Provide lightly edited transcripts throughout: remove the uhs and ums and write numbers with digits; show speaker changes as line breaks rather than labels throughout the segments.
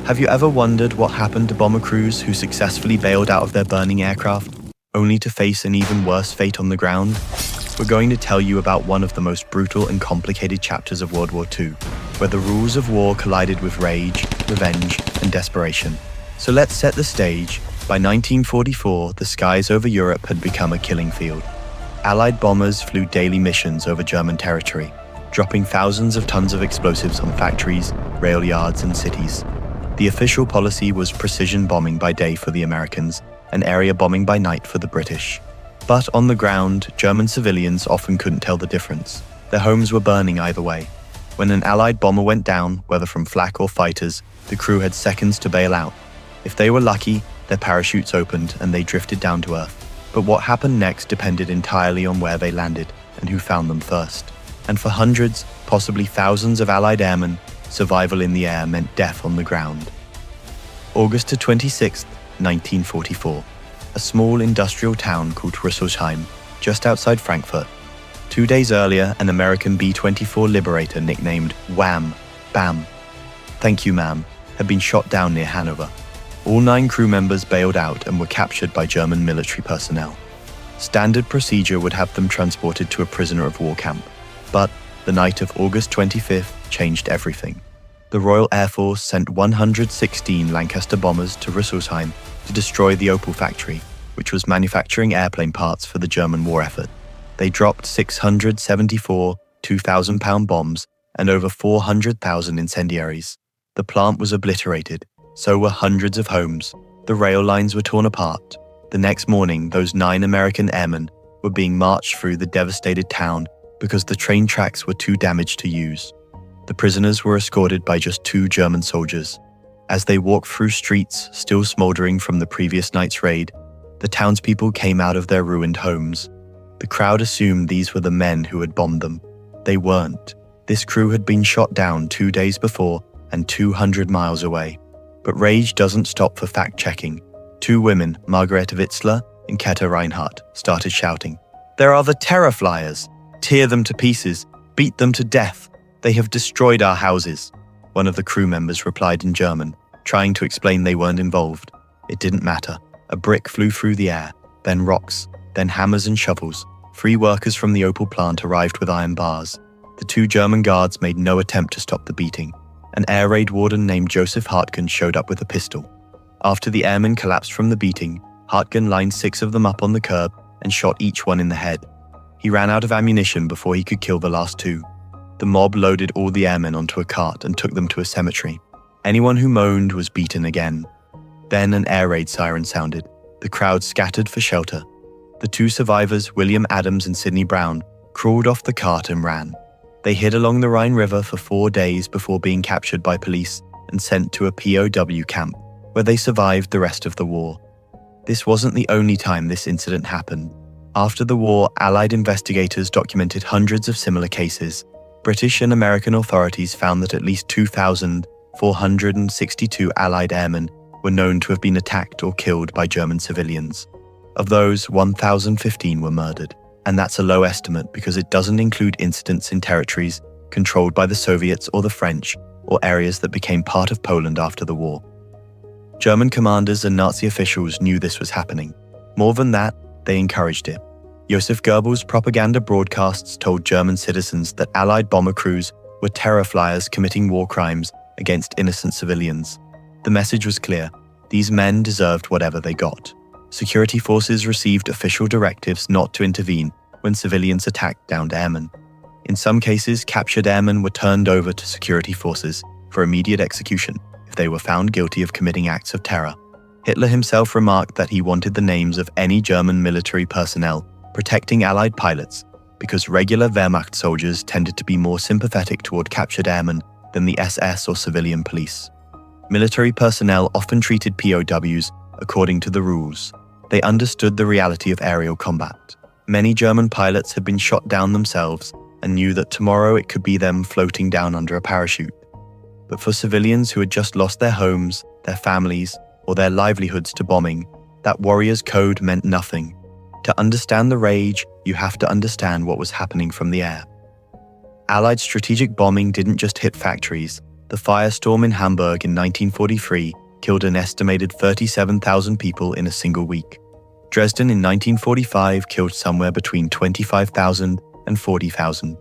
Have you ever wondered what happened to bomber crews who successfully bailed out of their burning aircraft, only to face an even worse fate on the ground? We're going to tell you about one of the most brutal and complicated chapters of World War II, where the rules of war collided with rage, revenge, and desperation. So let's set the stage. By 1944, the skies over Europe had become a killing field. Allied bombers flew daily missions over German territory, dropping thousands of tons of explosives on factories, rail yards, and cities. The official policy was precision bombing by day for the Americans and area bombing by night for the British. But on the ground, German civilians often couldn't tell the difference. Their homes were burning either way. When an Allied bomber went down, whether from flak or fighters, the crew had seconds to bail out. If they were lucky, their parachutes opened and they drifted down to earth. But what happened next depended entirely on where they landed and who found them first. And for hundreds, possibly thousands of Allied airmen, survival in the air meant death on the ground. August 26, 1944. A small industrial town called Rüsselsheim, just outside Frankfurt. 2 days earlier, an American B-24 Liberator nicknamed Wham! Bam! Thank you, ma'am, had been shot down near Hanover. All 9 crew members bailed out and were captured by German military personnel. Standard procedure would have them transported to a prisoner of war camp. But the night of August 25th changed everything. The Royal Air Force sent 116 Lancaster bombers to Rüsselsheim to destroy the Opel factory, which was manufacturing airplane parts for the German war effort. They dropped 674 2,000-pound bombs and over 400,000 incendiaries. The plant was obliterated, so were hundreds of homes. The rail lines were torn apart. The next morning, those 9 American airmen were being marched through the devastated town because the train tracks were too damaged to use. The prisoners were escorted by just 2 German soldiers. As they walked through streets still smoldering from the previous night's raid, the townspeople came out of their ruined homes. The crowd assumed these were the men who had bombed them. They weren't. This crew had been shot down 2 days before and 200 miles away. But rage doesn't stop for fact-checking. 2 women, Margarete Witzler and Ketta Reinhardt, started shouting, "There are the terror flyers! Tear them to pieces! Beat them to death! They have destroyed our houses!" One of the crew members replied in German, trying to explain they weren't involved. It didn't matter. A brick flew through the air, then rocks, then hammers and shovels. 3 workers from the Opel plant arrived with iron bars. The 2 German guards made no attempt to stop the beating. An air raid warden named Joseph Hartgen showed up with a pistol. After the airmen collapsed from the beating, Hartgen lined 6 of them up on the curb and shot each one in the head. He ran out of ammunition before he could kill the last 2. The mob loaded all the airmen onto a cart and took them to a cemetery. Anyone who moaned was beaten again. Then an air raid siren sounded. The crowd scattered for shelter. The 2 survivors, William Adams and Sidney Brown, crawled off the cart and ran. They hid along the Rhine River for 4 days before being captured by police and sent to a POW camp, where they survived the rest of the war. This wasn't the only time this incident happened. After the war, Allied investigators documented hundreds of similar cases. British and American authorities found that at least 2,462 Allied airmen were known to have been attacked or killed by German civilians. Of those, 1,015 were murdered. And that's a low estimate because it doesn't include incidents in territories controlled by the Soviets or the French, or areas that became part of Poland after the war. German commanders and Nazi officials knew this was happening. More than that, they encouraged it. Joseph Goebbels' propaganda broadcasts told German citizens that Allied bomber crews were terror flyers committing war crimes against innocent civilians. The message was clear: these men deserved whatever they got. Security forces received official directives not to intervene when civilians attacked downed airmen. In some cases, captured airmen were turned over to security forces for immediate execution if they were found guilty of committing acts of terror. Hitler himself remarked that he wanted the names of any German military personnel protecting Allied pilots because regular Wehrmacht soldiers tended to be more sympathetic toward captured airmen than the SS or civilian police. Military personnel often treated POWs according to the rules. They understood the reality of aerial combat. Many German pilots had been shot down themselves and knew that tomorrow it could be them floating down under a parachute. But for civilians who had just lost their homes, their families, or their livelihoods to bombing, that warrior's code meant nothing. To understand the rage, you have to understand what was happening from the air. Allied strategic bombing didn't just hit factories, The firestorm in Hamburg in 1943 killed an estimated 37,000 people in a single week. Dresden in 1945 killed somewhere between 25,000 and 40,000.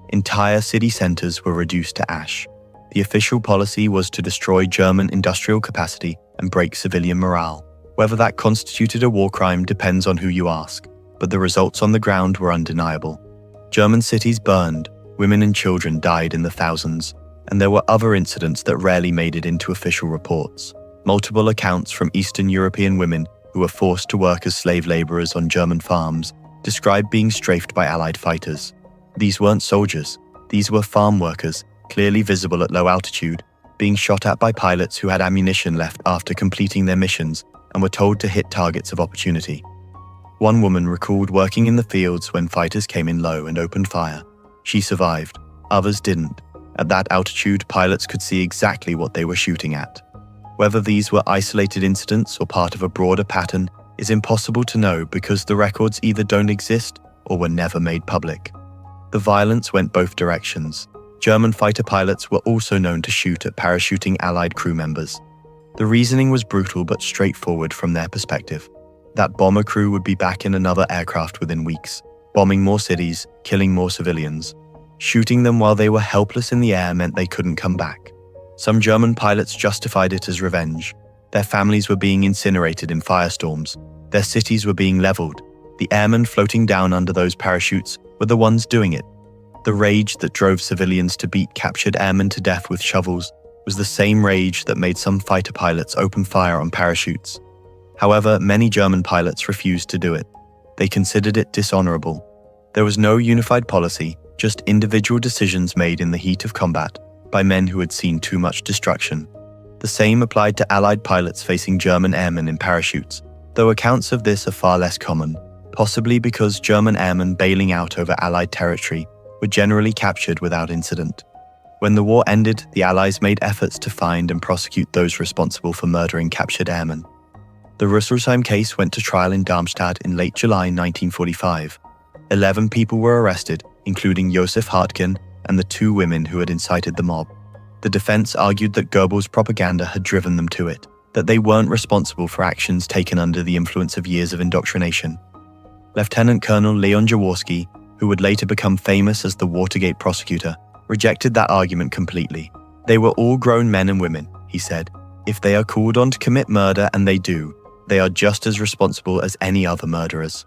Entire city centers were reduced to ash. The official policy was to destroy German industrial capacity and break civilian morale. Whether that constituted a war crime depends on who you ask, but the results on the ground were undeniable. German cities burned, women and children died in the thousands, and there were other incidents that rarely made it into official reports. Multiple accounts from Eastern European women who were forced to work as slave laborers on German farms described being strafed by Allied fighters. These weren't soldiers, these were farm workers, clearly visible at low altitude, being shot at by pilots who had ammunition left after completing their missions and were told to hit targets of opportunity. One woman recalled working in the fields when fighters came in low and opened fire. She survived, others didn't. At that altitude, pilots could see exactly what they were shooting at. Whether these were isolated incidents or part of a broader pattern is impossible to know because the records either don't exist or were never made public. The violence went both directions. German fighter pilots were also known to shoot at parachuting Allied crew members. The reasoning was brutal but straightforward from their perspective. That bomber crew would be back in another aircraft within weeks, bombing more cities, killing more civilians. Shooting them while they were helpless in the air meant they couldn't come back. Some German pilots justified it as revenge. Their families were being incinerated in firestorms. Their cities were being leveled. The airmen floating down under those parachutes were the ones doing it. The rage that drove civilians to beat captured airmen to death with shovels was the same rage that made some fighter pilots open fire on parachutes. However, many German pilots refused to do it. They considered it dishonorable. There was no unified policy, just individual decisions made in the heat of combat by men who had seen too much destruction. The same applied to Allied pilots facing German airmen in parachutes, though accounts of this are far less common, possibly because German airmen bailing out over Allied territory were generally captured without incident. When the war ended, the Allies made efforts to find and prosecute those responsible for murdering captured airmen. The Rüsselsheim case went to trial in Darmstadt in late July 1945. 11 people were arrested, including Josef Hartgen and the 2 women who had incited the mob. The defense argued that Goebbels' propaganda had driven them to it, that they weren't responsible for actions taken under the influence of years of indoctrination. Lieutenant Colonel Leon Jaworski, who would later become famous as the Watergate prosecutor, rejected that argument completely. They were all grown men and women, he said. If they are called on to commit murder, and they do, they are just as responsible as any other murderers.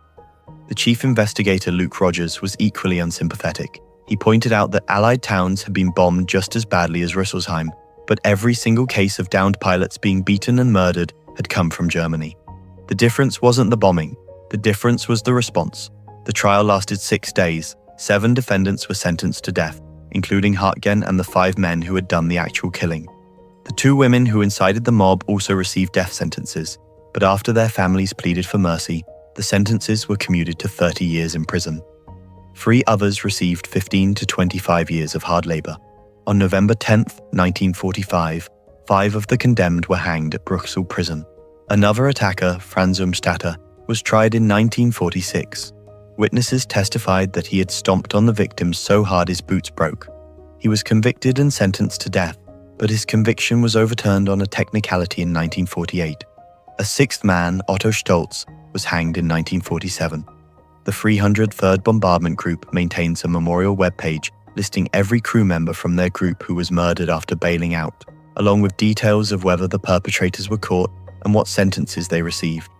The chief investigator Luke Rogers was equally unsympathetic. He pointed out that Allied towns had been bombed just as badly as Rüsselsheim, but every single case of downed pilots being beaten and murdered had come from Germany. The difference wasn't the bombing, the difference was the response. The trial lasted 6 days. 7 defendants were sentenced to death, including Hartgen and the 5 men who had done the actual killing. The 2 women who incited the mob also received death sentences, but after their families pleaded for mercy, the sentences were commuted to 30 years in prison. 3 others received 15 to 25 years of hard labor. On November 10, 1945, 5 of the condemned were hanged at Bruchsal prison. Another attacker, Franz Umstatter, was tried in 1946. Witnesses testified that he had stomped on the victims so hard his boots broke. He was convicted and sentenced to death, but his conviction was overturned on a technicality in 1948. A 6th man, Otto Stolz, was hanged in 1947. The 303rd Bombardment Group maintains a memorial webpage listing every crew member from their group who was murdered after bailing out, along with details of whether the perpetrators were caught and what sentences they received.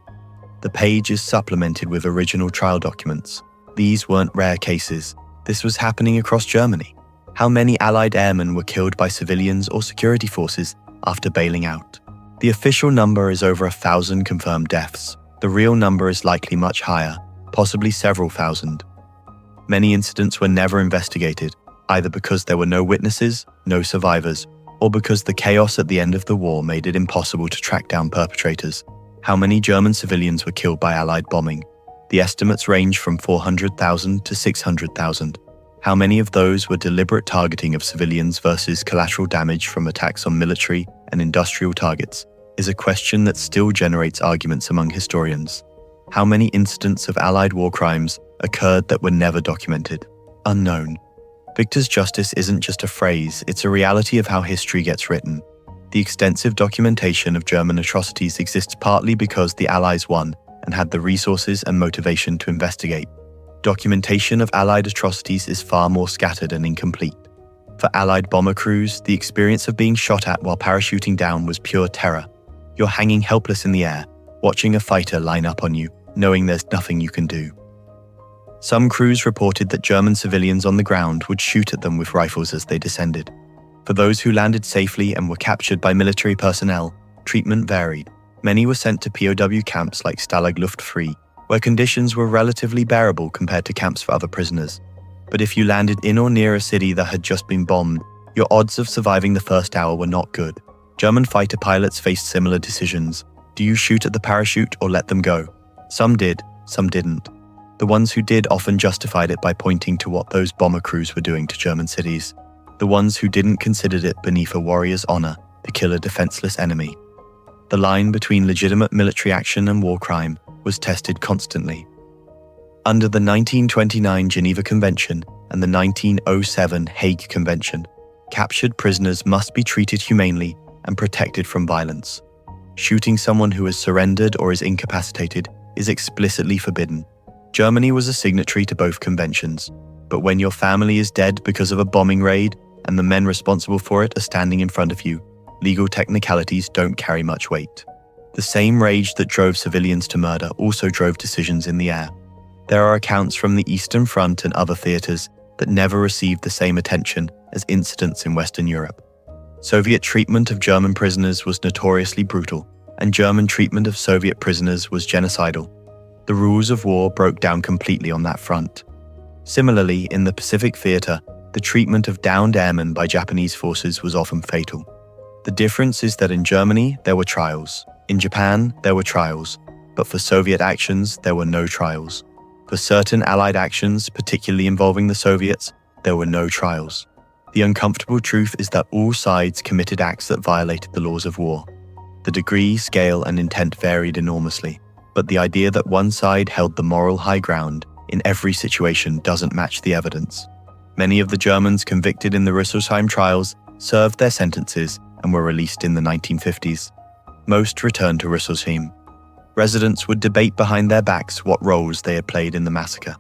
The page is supplemented with original trial documents. These weren't rare cases. This was happening across Germany. How many Allied airmen were killed by civilians or security forces after bailing out? The official number is over 1,000 confirmed deaths. The real number is likely much higher, possibly several thousand. Many incidents were never investigated, either because there were no witnesses, no survivors, or because the chaos at the end of the war made it impossible to track down perpetrators. How many German civilians were killed by Allied bombing? The estimates range from 400,000 to 600,000. How many of those were deliberate targeting of civilians versus collateral damage from attacks on military and industrial targets is a question that still generates arguments among historians. How many incidents of Allied war crimes occurred that were never documented? Unknown. Victor's justice isn't just a phrase, it's a reality of how history gets written. The extensive documentation of German atrocities exists partly because the Allies won and had the resources and motivation to investigate. Documentation of Allied atrocities is far more scattered and incomplete. For Allied bomber crews, the experience of being shot at while parachuting down was pure terror. You're hanging helpless in the air, watching a fighter line up on you, knowing there's nothing you can do. Some crews reported that German civilians on the ground would shoot at them with rifles as they descended. For those who landed safely and were captured by military personnel, treatment varied. Many were sent to POW camps like Stalag Luft 3, where conditions were relatively bearable compared to camps for other prisoners. But if you landed in or near a city that had just been bombed, your odds of surviving the first hour were not good. German fighter pilots faced similar decisions. Do you shoot at the parachute or let them go? Some did, some didn't. The ones who did often justified it by pointing to what those bomber crews were doing to German cities. The ones who didn't considered it beneath a warrior's honor to kill a defenseless enemy. The line between legitimate military action and war crime was tested constantly. Under the 1929 Geneva Convention and the 1907 Hague Convention, captured prisoners must be treated humanely and protected from violence. Shooting someone who has surrendered or is incapacitated is explicitly forbidden. Germany was a signatory to both conventions, but when your family is dead because of a bombing raid and the men responsible for it are standing in front of you, legal technicalities don't carry much weight. The same rage that drove civilians to murder also drove decisions in the air. There are accounts from the Eastern Front and other theaters that never received the same attention as incidents in Western Europe. Soviet treatment of German prisoners was notoriously brutal, and German treatment of Soviet prisoners was genocidal. The rules of war broke down completely on that front. Similarly, in the Pacific Theater, the treatment of downed airmen by Japanese forces was often fatal. The difference is that in Germany, there were trials. In Japan, there were trials, but for Soviet actions, there were no trials. For certain Allied actions, particularly involving the Soviets, there were no trials. The uncomfortable truth is that all sides committed acts that violated the laws of war. The degree, scale, and intent varied enormously, but the idea that one side held the moral high ground in every situation doesn't match the evidence. Many of the Germans convicted in the Rüsselsheim trials served their sentences and were released in the 1950s. Most returned to Rüsselsheim. Residents would debate behind their backs what roles they had played in the massacre.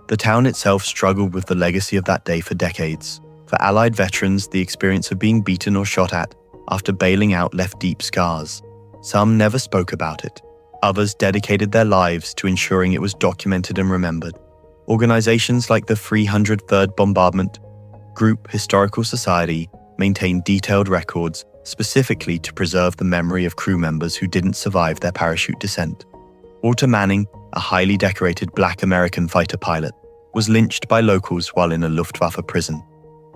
The town itself struggled with the legacy of that day for decades. For Allied veterans, the experience of being beaten or shot at after bailing out left deep scars. Some never spoke about it. Others dedicated their lives to ensuring it was documented and remembered. Organizations like the 303rd Bombardment Group Historical Society maintained detailed records specifically to preserve the memory of crew members who didn't survive their parachute descent. Walter Manning, a highly decorated black American fighter pilot, was lynched by locals while in a Luftwaffe prison.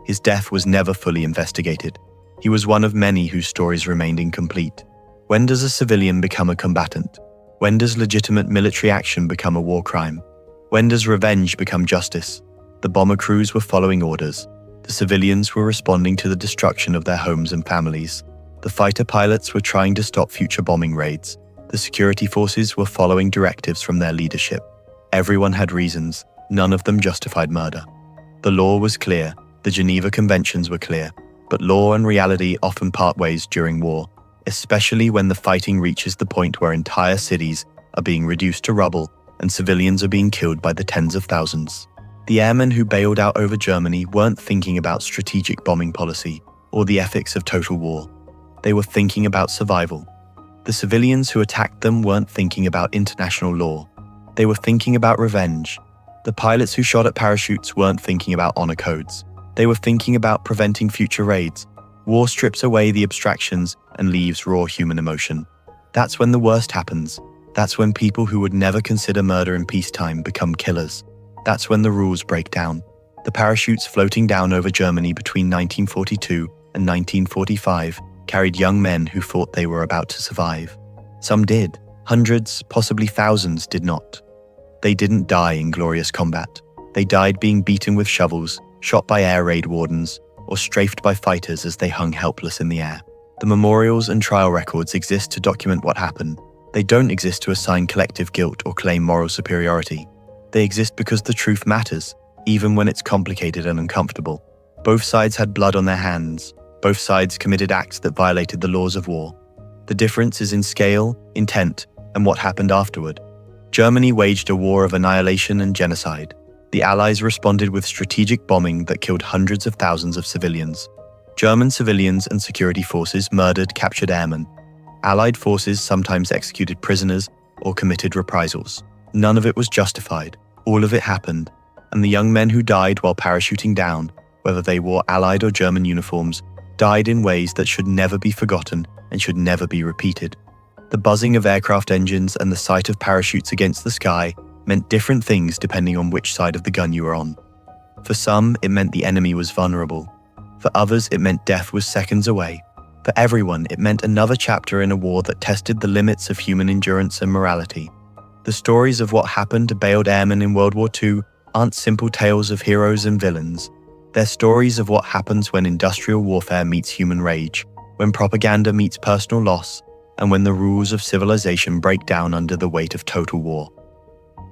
His death was never fully investigated. He was one of many whose stories remained incomplete. When does a civilian become a combatant? When does legitimate military action become a war crime? When does revenge become justice? The bomber crews were following orders. The civilians were responding to the destruction of their homes and families. The fighter pilots were trying to stop future bombing raids. The security forces were following directives from their leadership. Everyone had reasons. None of them justified murder. The law was clear. The Geneva Conventions were clear. But law and reality often part ways during war, especially when the fighting reaches the point where entire cities are being reduced to rubble and civilians are being killed by the tens of thousands. The airmen who bailed out over Germany weren't thinking about strategic bombing policy or the ethics of total war. They were thinking about survival. The civilians who attacked them weren't thinking about international law. They were thinking about revenge. The pilots who shot at parachutes weren't thinking about honor codes. They were thinking about preventing future raids. War strips away the abstractions and leaves raw human emotion. That's when the worst happens. That's when people who would never consider murder in peacetime become killers. That's when the rules break down. The parachutes floating down over Germany between 1942 and 1945 carried young men who thought they were about to survive. Some did. Hundreds, possibly thousands, did not. They didn't die in glorious combat. They died being beaten with shovels, shot by air raid wardens, or strafed by fighters as they hung helpless in the air. The memorials and trial records exist to document what happened. They don't exist to assign collective guilt or claim moral superiority. They exist because the truth matters, even when it's complicated and uncomfortable. Both sides had blood on their hands. Both sides committed acts that violated the laws of war. The difference is in scale, intent, and what happened afterward. Germany waged a war of annihilation and genocide. The Allies responded with strategic bombing that killed hundreds of thousands of civilians. German civilians and security forces murdered captured airmen. Allied forces sometimes executed prisoners or committed reprisals. None of it was justified. All of it happened, and the young men who died while parachuting down, whether they wore Allied or German uniforms, died in ways that should never be forgotten and should never be repeated. The buzzing of aircraft engines and the sight of parachutes against the sky meant different things depending on which side of the gun you were on. For some, it meant the enemy was vulnerable. For others, it meant death was seconds away. For everyone, it meant another chapter in a war that tested the limits of human endurance and morality. The stories of what happened to bailed airmen in World War II aren't simple tales of heroes and villains. They're stories of what happens when industrial warfare meets human rage, when propaganda meets personal loss, and when the rules of civilization break down under the weight of total war.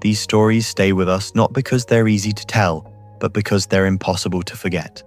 These stories stay with us not because they're easy to tell, but because they're impossible to forget.